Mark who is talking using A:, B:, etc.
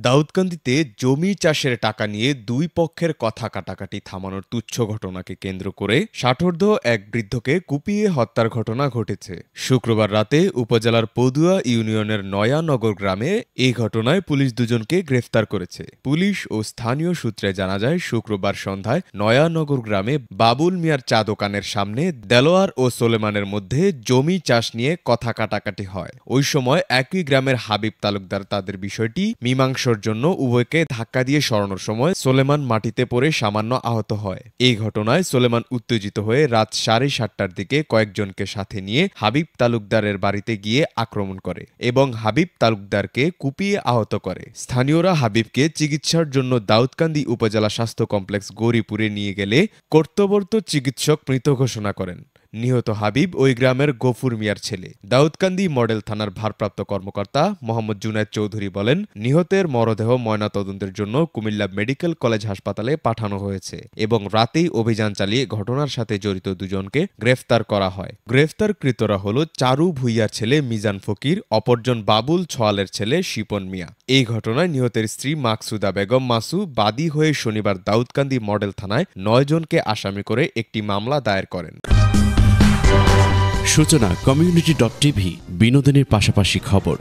A: দাউদকান্দিতে জমি চাষের টাকা নিয়ে দুই পক্ষের কথা কাটাকাটি থামানোর তুচ্ছ ঘটনাকে কেন্দ্র করে ষাটোর্ধ্ব এক বৃদ্ধকে কুপিয়ে হত্যার ঘটনা ঘটেছে। শুক্রবার রাতে উপজেলার পদুয়া ইউনিয়নের নয়ানগর গ্রামে এই ঘটনায় পুলিশ দুজনকে গ্রেফতার করেছে। পুলিশ ও স্থানীয় সূত্রে জানা যায়, শুক্রবার সন্ধ্যায় নয়ানগর গ্রামে বাবুল মিয়ার চা দোকানের সামনে দেলোয়ার ও সোলেমানের মধ্যে জমি চাষ নিয়ে কথা কাটাকাটি হয়। ওই সময় একই গ্রামের হাবিব তালুকদার তাদের বিষয়টি মীমাংসার জন্য উভয়কে ধাক্কা দিয়ে সরানোর সময় সোলেমান মাটিতে পড়ে সামান্য আহত হয়। এই ঘটনায় সোলেমান উত্তেজিত হয়ে রাত 7:30টার দিকে কয়েকজনকে সাথে নিয়ে হাবিব তালুকদারের বাড়িতে গিয়ে আক্রমণ করে এবং হাবিব তালুকদারকে কুপিয়ে আহত করে। স্থানীয়রা হাবিবকে চিকিৎসার জন্য দাউদকান্দি উপজেলা স্বাস্থ্য কমপ্লেক্স গৌরীপুরে নিয়ে গেলে কর্তব্যরত চিকিৎসক মৃত ঘোষণা করেন। নিহত হাবিব ওই গ্রামের গফুর মিয়ার ছেলে। দাউদকান্দি মডেল থানার ভারপ্রাপ্ত কর্মকর্তা মোহাম্মদ জুনায়েদ চৌধুরী বলেন, নিহতের মরদেহ ময়নাতদন্তের জন্য কুমিল্লা মেডিকেল কলেজ হাসপাতালে পাঠানো হয়েছে এবং রাতেই অভিযান চালিয়ে ঘটনার সাথে জড়িত দুজনকে গ্রেফতার করা হয়। গ্রেফতারকৃতরা হল চারু ভুইয়ার ছেলে মিজান ফকির, অপরজন বাবুল ছোয়ালের ছেলে শিপন মিয়া। এই ঘটনায় নিহতের স্ত্রী মাকসুদা বেগম মাসু বাদী হয়ে শনিবার দাউদকান্দি মডেল থানায় 9 জনকে আসামি করে একটি মামলা দায়ের করেন।
B: সূচনা community.tv বিনোদনের পাশাপাশি খবর।